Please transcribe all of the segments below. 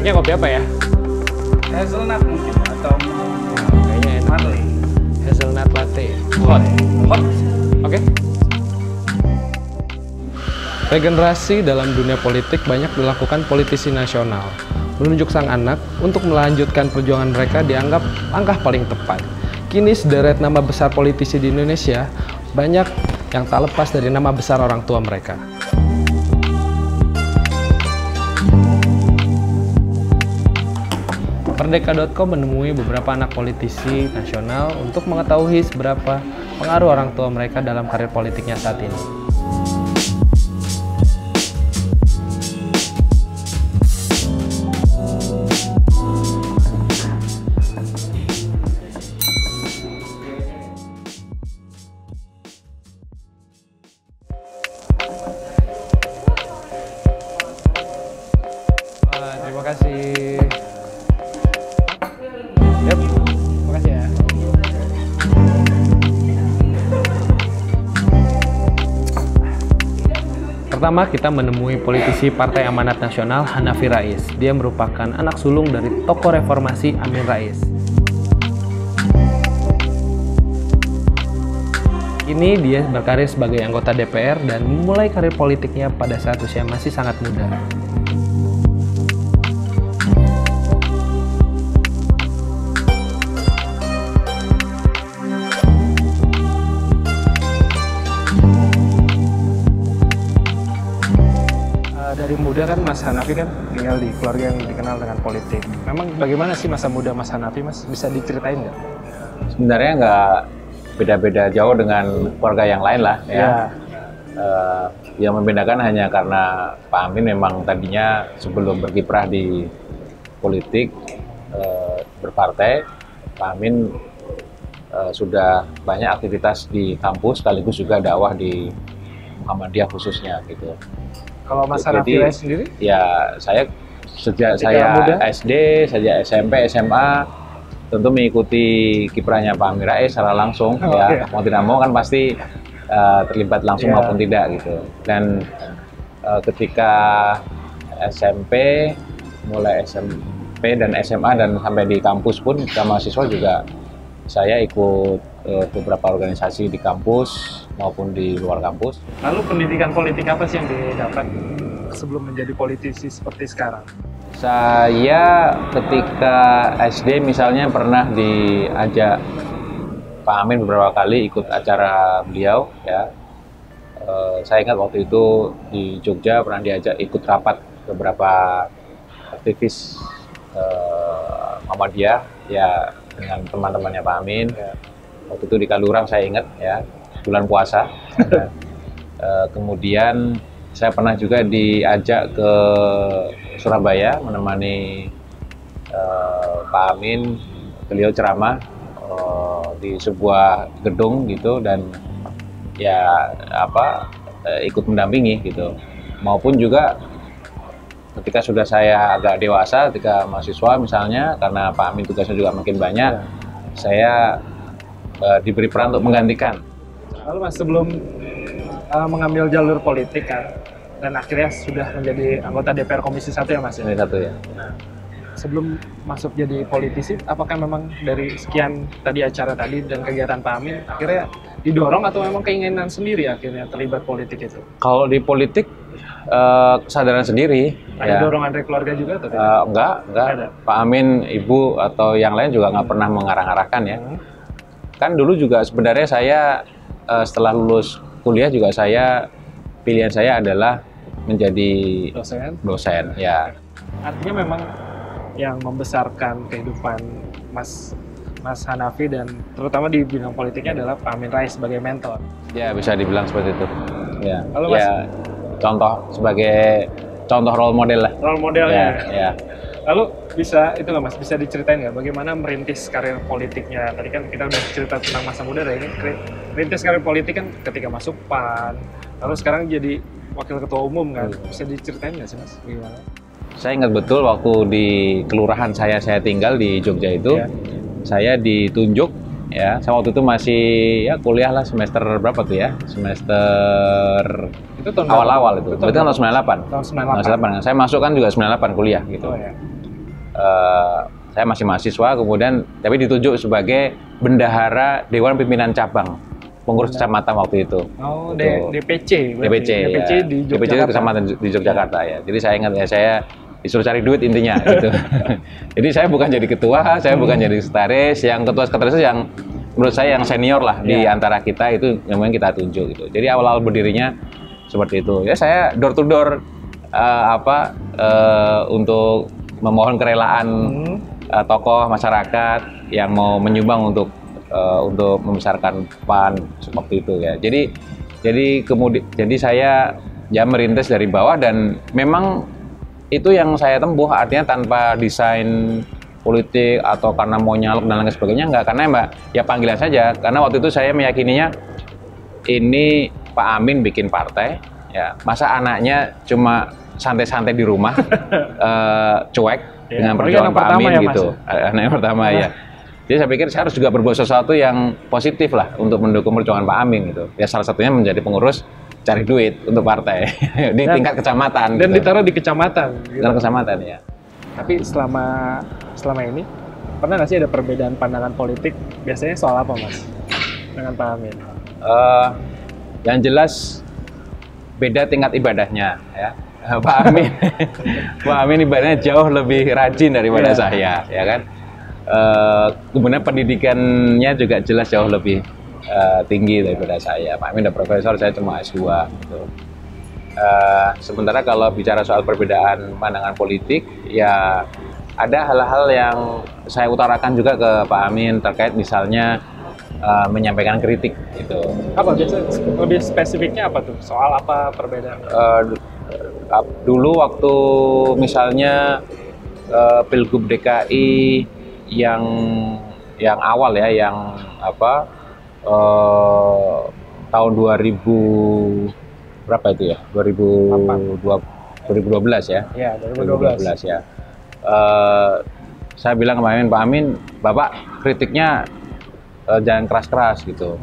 Enaknya kopi apa ya? Hazelnut mungkin atau Kayaknya enak. Marley. Hazelnut latte. Hot. Hot. Oke. Regenerasi dalam dunia politik banyak dilakukan politisi nasional. Menunjuk sang anak untuk melanjutkan perjuangan mereka dianggap langkah paling tepat. Kini sederet nama besar politisi di Indonesia banyak yang tak lepas dari nama besar orang tua mereka. Merdeka.com menemui beberapa anak politisi nasional untuk mengetahui seberapa pengaruh orang tua mereka dalam karir politiknya saat ini. Terima kasih. Yep, makasih ya. Pertama, kita menemui politisi Partai Amanat Nasional Hanafi Rais. Dia merupakan anak sulung dari tokoh reformasi Amin Rais. Kini dia berkarir sebagai anggota DPR dan memulai karir politiknya pada saat usia masih sangat muda. Dari muda kan Mas Hanafi kan tinggal di keluarga yang dikenal dengan politik. Memang bagaimana sih masa muda Mas Hanafi, Mas? Bisa diceritain nggak? Sebenarnya nggak beda-beda jauh dengan keluarga yang lain lah ya. Yang membedakan hanya karena Pak Amin memang tadinya sebelum berkiprah di politik berpartai, Pak Amin sudah banyak aktivitas di kampus sekaligus juga dakwah di Muhammadiyah khususnya gitu. Kalau Mas Hanafi Rais sendiri? Ya, saya sejak Ketika saya muda? SD, sejak SMP, SMA, tentu mengikuti kiprahnya Pak Amin Rais secara langsung. Ya, mau tidak mau kan pasti terlibat langsung maupun tidak gitu. Dan ketika SMP, mulai SMP dan SMA dan sampai di kampus pun, ketika mahasiswa juga saya ikut beberapa organisasi di kampus maupun di luar kampus. Lalu pendidikan politik apa sih yang didapat sebelum menjadi politisi seperti sekarang? Saya ketika SD misalnya pernah diajak Pak Amin beberapa kali ikut acara beliau ya. Saya ingat waktu itu di Jogja pernah diajak ikut rapat beberapa aktivis Muhammadiyah ya dengan teman-temannya Pak Amin. Waktu itu di Kalurang saya ingat ya, bulan puasa. Kemudian saya pernah juga diajak ke Surabaya menemani Pak Amin, beliau ceramah di sebuah gedung gitu dan ya ikut mendampingi gitu. Maupun juga ketika sudah saya agak dewasa, ketika mahasiswa misalnya, karena Pak Amin tugasnya juga makin banyak, saya diberi peran untuk menggantikan. Lalu Mas, sebelum mengambil jalur politik kan, dan akhirnya sudah menjadi anggota DPR Komisi 1 ya Mas? Ini satu ya. Sebelum masuk jadi politisi, apakah memang dari sekian tadi acara tadi dan kegiatan Pak Amin, akhirnya didorong atau memang keinginan sendiri akhirnya terlibat politik itu? Kalau di politik, kesadaran sendiri. Ada ya. dorongan dari keluarga juga atau tidak? Enggak. Ada. Pak Amin, Ibu, atau yang lain juga nggak pernah mengarah-arahkan ya. Kan dulu juga sebenarnya saya setelah lulus kuliah juga pilihan saya adalah menjadi dosen ya. Artinya memang yang membesarkan kehidupan Mas Hanafi dan terutama di bidang politiknya adalah Pak Amin Rais sebagai mentor. Ya, bisa dibilang seperti itu. Ya. Lalu Mas, ya, sebagai contoh role model lah. role modelnya. Ya. Lalu bisa diceritain nggak bagaimana merintis karir politiknya? Tadi kan kita udah cerita tentang masa muda, ini merintis karir politik kan ketika masuk PAN, lalu sekarang jadi wakil ketua umum kan? Bisa diceritain nggak sih Mas? Gimana? Saya ingat betul waktu di kelurahan saya tinggal di Jogja itu, saya ditunjuk ya. Saya waktu itu masih ya kuliah lah, semester berapa tuh ya? Semester itu tahun awal-awal itu. Berarti tahun 98. Tahun 98. Saya masuk kan juga 98 kuliah gitu. Oh, ya. saya masih mahasiswa, kemudian tapi ditunjuk sebagai bendahara Dewan Pimpinan Cabang pengurus kecamatan waktu itu. Oh, Gitu. DPC. berarti. DPC, DPC ya. di DPC itu Yogyakarta. kecamatan di Yogyakarta ya. Jadi saya ingat ya, saya disuruh cari duit intinya gitu. Jadi saya bukan jadi ketua, saya bukan jadi sekretaris. Yang ketua-sekretaris yang menurut saya yang senior lah di antara kita itu yang memang kita tunjuk gitu. Jadi awal-awal berdirinya seperti itu. Ya saya door to door untuk memohon kerelaan tokoh masyarakat yang mau menyumbang untuk membesarkan PAN seperti itu ya. Jadi saya ya merintis dari bawah dan memang itu yang saya tempuh, artinya tanpa desain politik atau karena mau nyalek dan lain sebagainya, enggak, karena Mbak ya panggilan saja. Karena waktu itu saya meyakininya ini Pak Amin bikin partai ya, masa anaknya cuma santai-santai di rumah cuek dengan perjuangan Pak Amin ya, gitu. Anak yang pertama ya. Jadi saya pikir saya harus juga berbuat sesuatu yang positif lah untuk mendukung perjuangan Pak Amin gitu. Ya salah satunya menjadi pengurus cari duit untuk partai di tingkat kecamatan. Dan gitu. ditaruh di kecamatan. Gitu. Tingkat kecamatan ya. Tapi selama ini pernah nggak sih ada perbedaan pandangan politik? Biasanya soal apa, Mas? Dengan Pak Amin? Yang jelas beda tingkat ibadahnya ya. Pak Amin ibadahnya jauh lebih rajin daripada saya, ya kan. Kemudian pendidikannya juga jelas jauh lebih tinggi daripada saya. Pak Amin udah profesor, saya cuma S2 gitu. Sementara kalau bicara soal perbedaan pandangan politik, ya ada hal-hal yang saya utarakan juga ke Pak Amin terkait misalnya menyampaikan kritik gitu. Apa biasanya lebih spesifiknya apa tuh? Soal apa perbedaan? Dulu waktu misalnya Pilgub DKI yang awal ya, yang apa tahun 2000 berapa itu ya? 2012 ya? Ya, 2012 ya. Saya bilang kemarin Pak Amin, Bapak kritiknya jangan keras-keras gitu.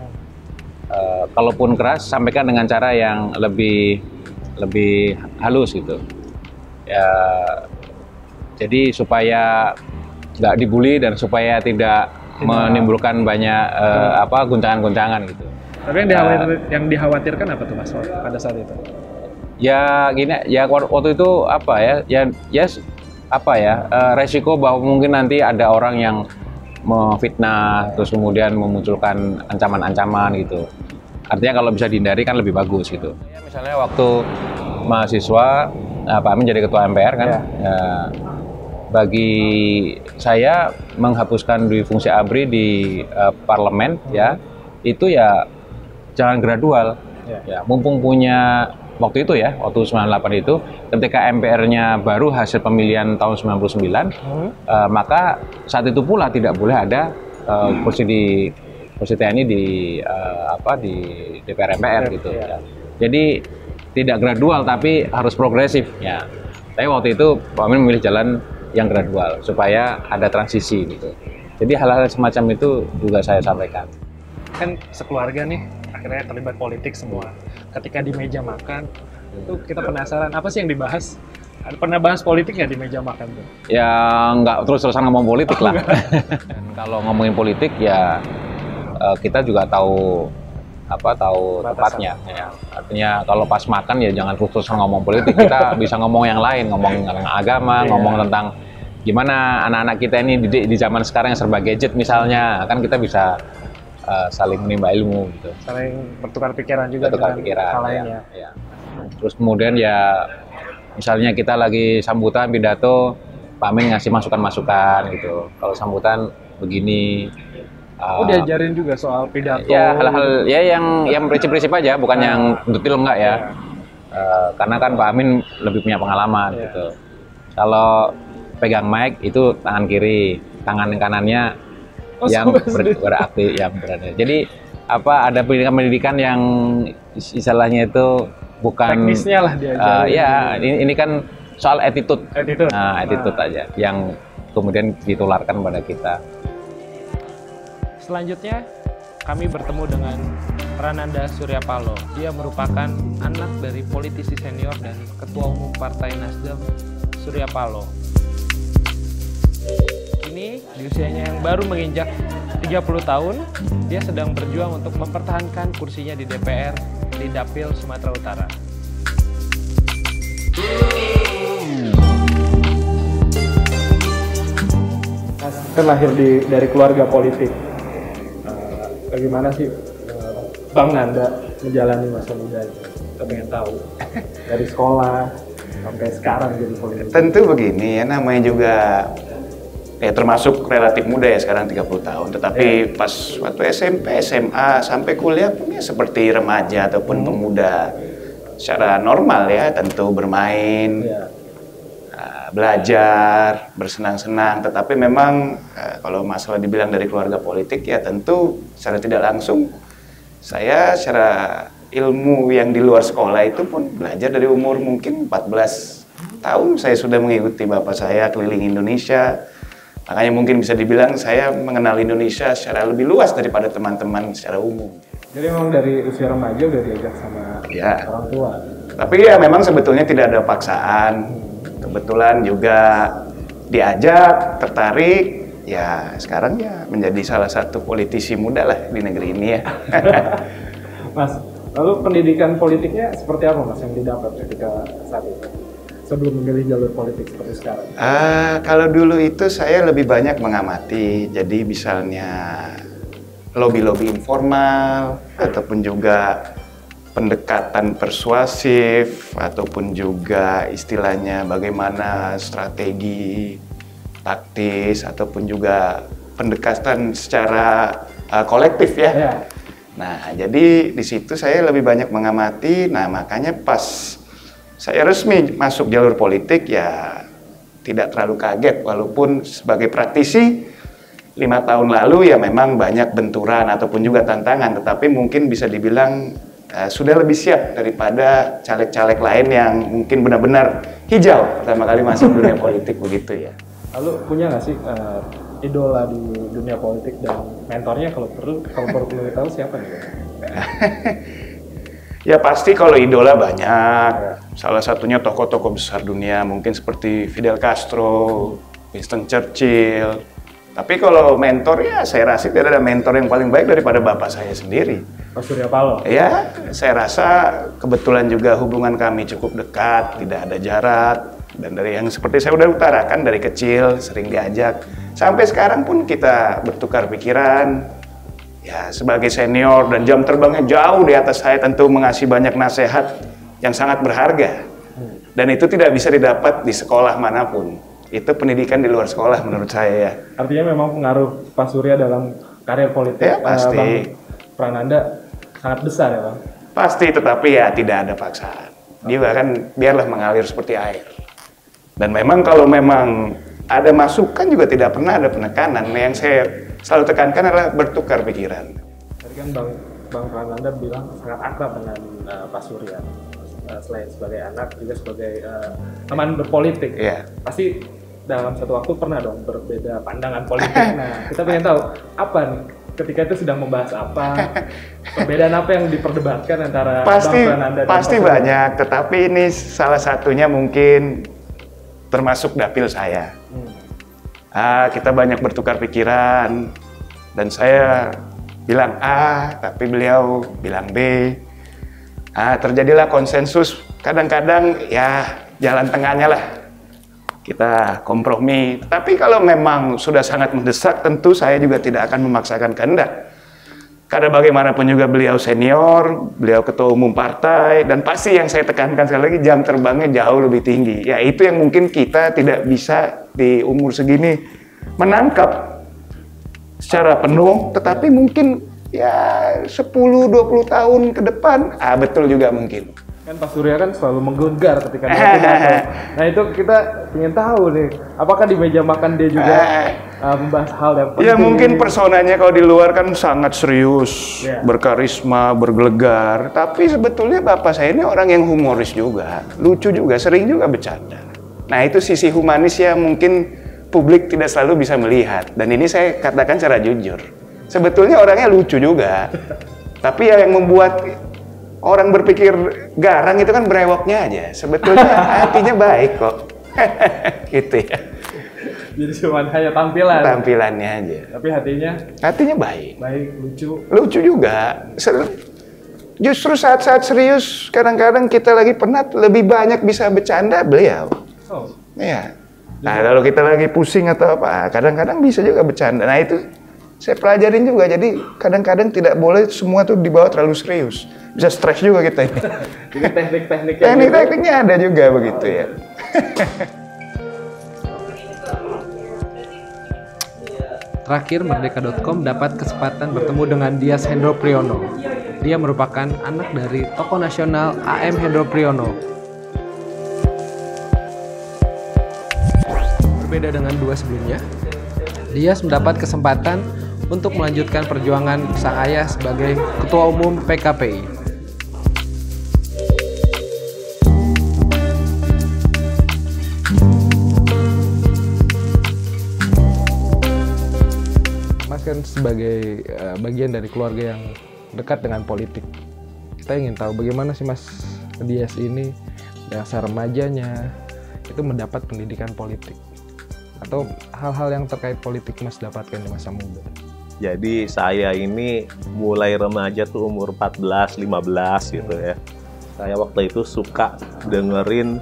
Kalaupun keras, sampaikan dengan cara yang lebih halus gitu. Ya, jadi supaya nggak dibully dan supaya tidak menimbulkan banyak guncangan-guncangan gitu. Tapi yang dikhawatirkan apa tuh, Mas, pada saat itu? Ya gini, ya waktu itu resiko bahwa mungkin nanti ada orang yang memfitnah terus kemudian memunculkan ancaman-ancaman gitu. Artinya kalau bisa dihindari kan lebih bagus gitu. Ya, misalnya waktu mahasiswa Pak Amin jadi ketua MPR kan, ya, bagi saya menghapuskan dui fungsi ABRI di parlemen ya itu ya jangan gradual. Ya, mumpung punya waktu itu ya, waktu 98 itu ketika MPR-nya baru hasil pemilihan tahun 99, maka saat itu pula tidak boleh ada kursi TNI di DPR MPR gitu ya. Jadi tidak gradual tapi harus progresif ya. Tapi waktu itu Pak Amin memilih jalan yang gradual supaya ada transisi gitu. Jadi hal-hal semacam itu juga saya sampaikan. Kan sekeluarga nih akhirnya terlibat politik semua. Ketika di meja makan itu kita penasaran apa sih yang dibahas? Pernah bahas politik nggak di meja makan tuh? Ya nggak terus-terusan ngomong politik lah. Dan kalau ngomongin politik ya kita juga tahu tepatnya. Ya. Artinya kalau pas makan ya jangan terus-terusan ngomong politik. Kita bisa ngomong yang lain, ngomong tentang agama, ngomong tentang gimana anak-anak kita ini di zaman sekarang yang serba gadget misalnya, kan kita bisa saling menimba ilmu gitu. Saling bertukar pikiran juga bertukar dengan pikiran, hal lainnya. Ya. Terus kemudian ya misalnya kita lagi sambutan pidato, Pak Amin ngasih masukan-masukan gitu. Kalau sambutan begini. Diajarin juga soal pidato. Ya hal-hal ya yang prinsip-prinsip aja, bukan yang detail enggak ya. Karena kan Pak Amin lebih punya pengalaman gitu. Kalau pegang mic itu tangan kiri, tangan kanannya yang beraktif, yang berada. Jadi ada pendidikan yang istilahnya itu bukan teknisnya lah diajarin. ini kan soal attitude. Attitude aja yang kemudian ditularkan pada kita. Selanjutnya, kami bertemu dengan Prananda Suryapalo. Dia merupakan anak dari politisi senior dan Ketua Umum Partai Nasdem, Suryapalo. ini, di usianya yang baru menginjak 30 tahun, dia sedang berjuang untuk mempertahankan kursinya di DPR di Dapil Sumatera Utara. Mas kan lahir dari keluarga politik. Bagaimana sih Bang Nanda menjalani masa muda itu? Kita pengen tahu. Dari sekolah sampai sekarang jadi politisi. Tentu begini ya, namanya juga ya termasuk relatif muda ya, sekarang 30 tahun. Tetapi pas waktu SMP, SMA, sampai kuliah pun ya seperti remaja ataupun pemuda secara normal ya, tentu bermain, belajar, bersenang-senang. Tetapi memang kalau masalah dibilang dari keluarga politik ya tentu secara tidak langsung saya secara ilmu yang di luar sekolah itu pun belajar dari umur mungkin 14 tahun saya sudah mengikuti bapak saya keliling Indonesia. Makanya mungkin bisa dibilang saya mengenal Indonesia secara lebih luas daripada teman-teman secara umum. Jadi memang dari usia remaja udah diajak sama orang tua. Tapi ya memang sebetulnya tidak ada paksaan. Kebetulan juga diajak, tertarik, ya sekarang ya menjadi salah satu politisi muda lah di negeri ini ya. Mas, lalu pendidikan politiknya seperti apa Mas yang didapat ketika saat itu? Sebelum memilih jalur politik seperti sekarang? Kalau dulu itu saya lebih banyak mengamati, jadi misalnya lobby-lobby informal, ataupun juga pendekatan persuasif, ataupun juga istilahnya bagaimana strategi taktis, ataupun juga pendekatan secara kolektif ya. Nah, jadi di situ saya lebih banyak mengamati. Nah, makanya pas saya resmi masuk jalur politik ya tidak terlalu kaget, walaupun sebagai praktisi 5 tahun lalu ya memang banyak benturan ataupun juga tantangan, tetapi mungkin bisa dibilang sudah lebih siap daripada caleg-caleg lain yang mungkin benar-benar hijau pertama kali masuk dunia politik begitu ya. Lalu punya nggak sih idola di dunia politik dan mentornya kalau perlu tahu siapa nih? Ya pasti kalau idola banyak. Salah satunya tokoh-tokoh besar dunia mungkin seperti Fidel Castro, Winston Churchill. Tapi kalau mentor ya saya rasa tidak ada mentor yang paling baik daripada bapak saya sendiri. Pak Surya Paloh. Ya, saya rasa kebetulan juga hubungan kami cukup dekat, tidak ada jarak. Dan dari yang seperti saya udah utarakan dari kecil sering diajak. Sampai sekarang pun kita bertukar pikiran. Ya, sebagai senior dan jam terbangnya jauh di atas saya, tentu mengasih banyak nasihat yang sangat berharga. Dan itu tidak bisa didapat di sekolah manapun. Itu pendidikan di luar sekolah menurut saya ya. Artinya memang pengaruh Pak Surya dalam karir politik ya, pasti. Bang Prananda sangat besar ya Bang? Pasti, tetapi ya tidak ada paksaan. Dia kan biarlah mengalir seperti air. Dan memang kalau memang ada masukan juga tidak pernah ada penekanan. Yang saya selalu tekankan adalah bertukar pikiran. Tadi kan Bang Prananda bilang sangat akrab dengan Pak Surya. Selain sebagai anak, juga sebagai teman berpolitik. Yeah. Pasti dalam satu waktu pernah dong berbeda pandangan politik. Nah, kita pengen tahu apa nih ketika itu sedang membahas apa, perbedaan apa yang diperdebatkan antara Bang Prananda dan Pasti Pak Surya? banyak, tetapi ini salah satunya mungkin termasuk dapil saya. Kita banyak bertukar pikiran dan saya bilang A, tapi beliau bilang B. Terjadilah konsensus. Kadang-kadang ya jalan tengahnya lah. Kita kompromi. Tapi kalau memang sudah sangat mendesak, tentu saya juga tidak akan memaksakan kehendak. Karena bagaimanapun juga beliau senior, beliau ketua umum partai, dan pasti yang saya tekankan sekali lagi jam terbangnya jauh lebih tinggi. Ya itu yang mungkin kita tidak bisa di umur segini menangkap secara penuh, tetapi mungkin ya 10-20 tahun ke depan, betul juga mungkin. Kan Pak Surya kan selalu menggegar ketika dia pidato. Nah itu kita ingin tahu nih, apakah di meja makan dia juga membahas hal yang penting? Ya mungkin personanya kalau di luar kan sangat serius, berkarisma, bergelegar. Tapi sebetulnya bapak saya ini orang yang humoris juga, lucu juga, sering juga bercanda. Nah itu sisi humanis yang mungkin publik tidak selalu bisa melihat. Dan ini saya katakan secara jujur. Sebetulnya orangnya lucu juga. Tapi yang membuat orang berpikir garang itu kan brewoknya aja. Sebetulnya hatinya baik kok. Gitu ya. Jadi cuma hanya tampilan. Tampilannya aja. Tapi hatinya baik. baik, lucu. Lucu juga. Justru saat-saat serius kadang-kadang kita lagi penat lebih banyak bisa bercanda beliau. Oh. Iya. Nah, kalau kita lagi pusing atau apa, kadang-kadang bisa juga bercanda. Nah, itu saya pelajarin juga. Jadi kadang-kadang tidak boleh semua tuh dibawa terlalu serius. Bisa stres juga kita ini. Jadi teknik-tekniknya. Teknik-tekniknya ada juga begitu ya. Terakhir, Merdeka.com dapat kesempatan bertemu dengan Dias Hendro Priyono. Dia merupakan anak dari tokoh nasional A.M. Hendro Priyono. Berbeda dengan dua sebelumnya, Dias mendapat kesempatan untuk melanjutkan perjuangan sang ayah sebagai Ketua Umum PKPI. Mas kan sebagai bagian dari keluarga yang dekat dengan politik. Kita ingin tahu bagaimana sih Mas Dias ini masa remajanya itu mendapat pendidikan politik atau hal-hal yang terkait politik Mas dapatkan di masa muda. Jadi saya ini mulai remaja tuh umur 14-15 gitu ya. Saya waktu itu suka dengerin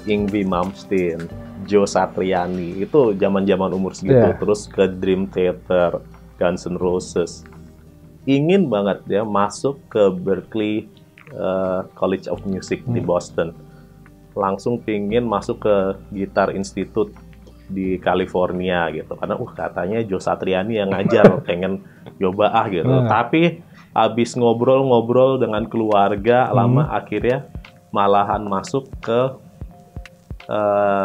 Yngwie Malmsteen, Joe Satriani, itu zaman-zaman umur segitu. Terus ke Dream Theater, Guns N' Roses. Ingin banget ya masuk ke Berklee College of Music di Boston. Langsung pingin masuk ke Guitar Institute di California gitu. Karena katanya Joe Satriani yang ngajar, pengen coba gitu. Tapi habis ngobrol-ngobrol dengan keluarga, lama akhirnya malahan masuk ke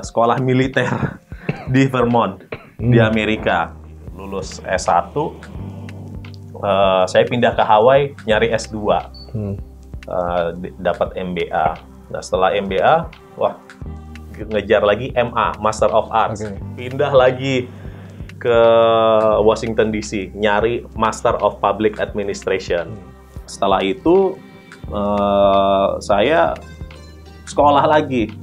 sekolah militer di Vermont, di Amerika. Lulus S1, saya pindah ke Hawaii nyari S2, dapat MBA. Nah setelah MBA, ngejar lagi MA, Master of Arts. Pindah lagi ke Washington DC, nyari Master of Public Administration. Setelah itu, saya sekolah lagi.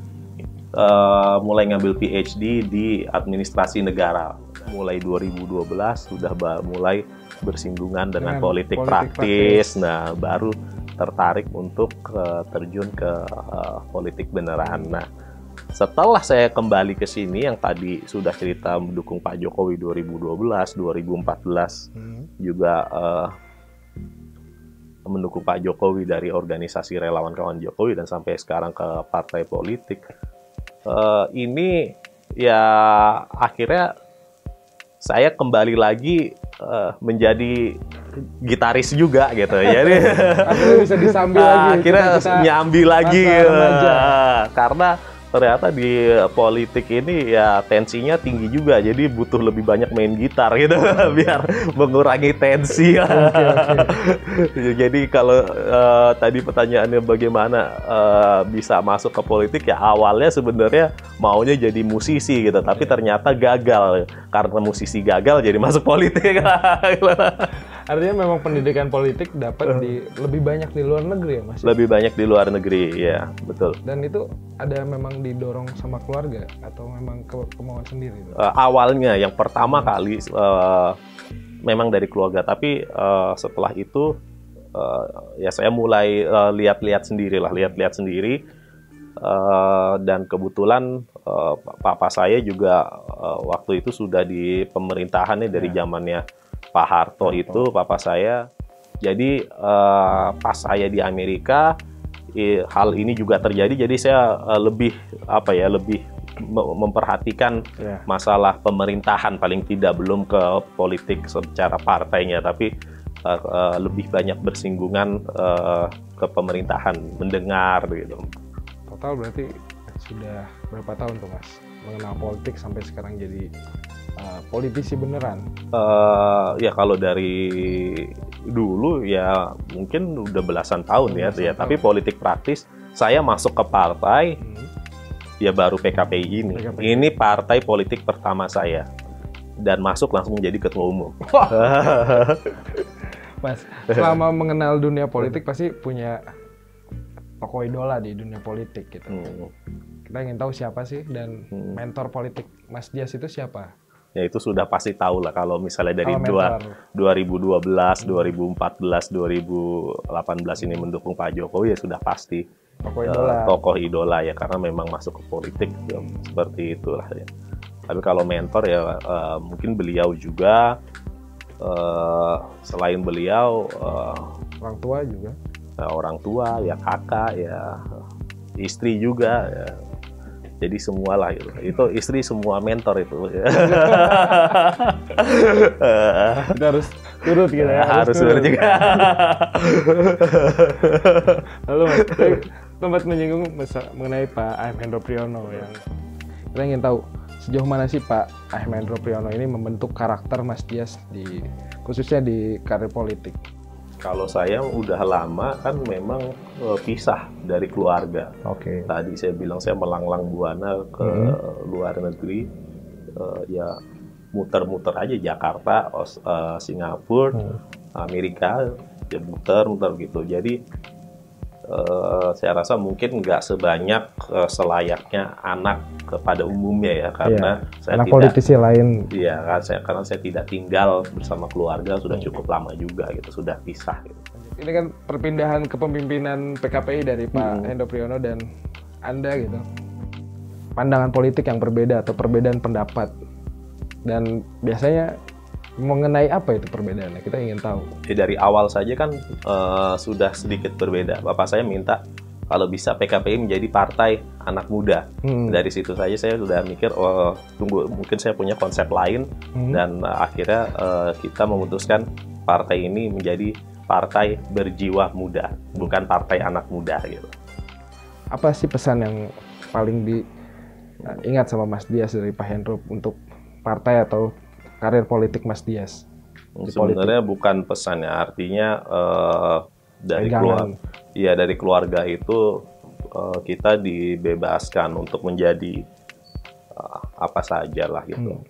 Mulai ngambil PhD di administrasi negara. Mulai 2012 sudah mulai bersinggungan dengan politik praktis. Nah, baru tertarik untuk terjun ke politik beneran. Nah, setelah saya kembali ke sini yang tadi sudah cerita mendukung Pak Jokowi 2012, 2014 juga mendukung Pak Jokowi dari organisasi relawan kawan Jokowi dan sampai sekarang ke partai politik. Ini ya akhirnya saya kembali lagi menjadi gitaris juga gitu. Jadi akhirnya bisa disambil lagi. Akhirnya nyambi lagi karena ternyata di politik ini ya tensinya tinggi juga, jadi butuh lebih banyak main gitar gitu biar mengurangi tensi. Jadi kalau tadi pertanyaannya bagaimana bisa masuk ke politik, ya awalnya sebenarnya maunya jadi musisi gitu, tapi ternyata gagal. Karena musisi gagal jadi masuk politik. Artinya memang pendidikan politik dapat lebih banyak di luar negeri ya Mas? Lebih banyak di luar negeri, ya betul. Dan itu ada memang didorong sama keluarga atau memang kemauan sendiri? Awalnya yang pertama kali memang dari keluarga, tapi setelah itu ya saya mulai lihat-lihat sendiri. Dan kebetulan papa saya juga waktu itu sudah di pemerintahannya dari zamannya Pak Harto itu, papa saya. Jadi pas saya di Amerika hal ini juga terjadi, jadi saya lebih memperhatikan masalah pemerintahan, paling tidak belum ke politik secara partainya, tapi lebih banyak bersinggungan ke pemerintahan, mendengar gitu. Total berarti sudah berapa tahun tuh Mas mengenal politik sampai sekarang jadi politisi beneran? Ya kalau dari dulu ya mungkin udah belasan tahun ya. Tapi politik praktis saya masuk ke partai ya baru PKPI ini. Ini partai politik pertama saya dan masuk langsung menjadi ketua umum. Mas, selama mengenal dunia politik pasti punya tokoh idola di dunia politik gitu. Kita ingin tahu siapa sih dan mentor politik Mas Dias itu siapa? Ya itu sudah pasti tahu lah kalau misalnya dari Kalau 2012, 2014, 2018 ini mendukung Pak Jokowi ya sudah pasti tokoh idola ya, karena memang masuk ke politik ya, seperti itulah ya. Tapi kalau mentor ya mungkin beliau juga, selain beliau Orang tua juga. orang tua ya, kakak ya, istri juga ya. Jadi semua lah gitu. Itu istri semua mentor itu. Kita harus turut gitu ya. Harus turut juga. Lalu Mas, tempat menyinggung mengenai Pak A.M. Hendro Priyono yang kita ingin tahu sejauh mana sih Pak A.M. Hendro Priyono ini membentuk karakter Mas Dias khususnya di karir politik. Kalau saya udah lama kan memang pisah dari keluarga. Oke. Tadi saya bilang saya melanglang buana ke luar negeri, ya muter-muter aja Jakarta, Singapura, Amerika, ya muter-muter gitu. Jadi saya rasa mungkin nggak sebanyak selayaknya anak kepada umumnya ya, karena saya anak tidak, politisi lain. Iya kan, karena saya tidak tinggal bersama keluarga sudah cukup lama juga gitu, sudah pisah. Gitu. Ini kan perpindahan kepemimpinan PKPI dari Pak Hendro Priyono dan Anda gitu. Pandangan politik yang berbeda atau perbedaan pendapat. Dan biasanya mengenai apa itu perbedaannya? Kita ingin tahu. Dari awal saja kan sudah sedikit berbeda. Bapak saya minta kalau bisa PKPI menjadi partai anak muda. Dari situ saja saya sudah mikir, oh tunggu, mungkin saya punya konsep lain. Dan akhirnya kita memutuskan partai ini menjadi partai berjiwa muda, bukan partai anak muda gitu. Apa sih pesan yang paling diingat sama Mas Dias dari Pak Hendro untuk partai atau karir politik Mas Dias? Sebenarnya bukan pesannya, artinya dari keluarga itu kita dibebaskan untuk menjadi apa saja lah gitu.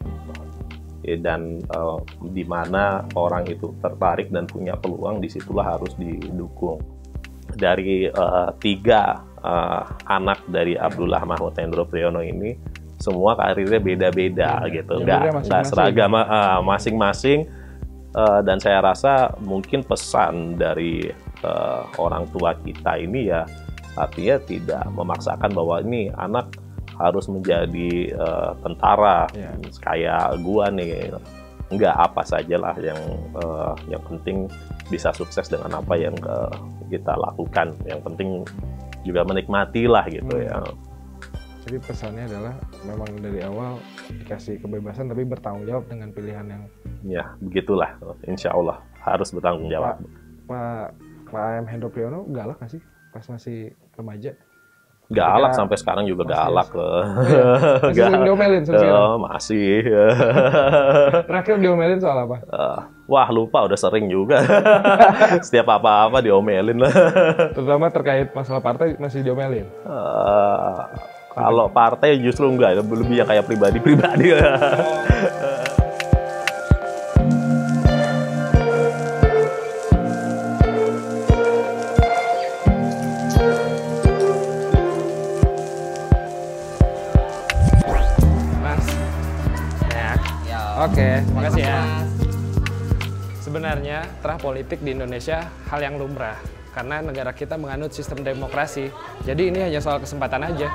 Dan di mana orang itu tertarik dan punya peluang, disitulah harus didukung. Dari 3 anak dari Abdullah Mahmud Hendro Priyono ini, semua karirnya beda-beda gitu, nggak seragam masing-masing. Dan saya rasa mungkin pesan dari orang tua kita ini ya, artinya tidak memaksakan bahwa ini anak harus menjadi tentara kayak gua nih. Enggak, apa sajalah yang penting bisa sukses dengan apa yang kita lakukan. Yang penting juga menikmati lah gitu ya. Jadi pesannya adalah memang dari awal dikasih kebebasan tapi bertanggung jawab dengan pilihan yang ya begitulah. Insya Allah harus bertanggung jawab. Pak A.M. Hendro Priyono galak nggak sih pas masih remaja? Galak sampai sekarang juga galak. Masih sering diomelin sekarang? Masih. Terakhir diomelin soal apa? Wah lupa, udah sering juga. Setiap apa-apa diomelin lah. Terutama terkait masalah partai masih diomelin? Kalau partai justru enggak, lebih yang kayak pribadi-pribadi. Oke, makasih ya. Sebenarnya terah politik di Indonesia hal yang lumrah karena negara kita menganut sistem demokrasi. Jadi ini hanya soal kesempatan aja.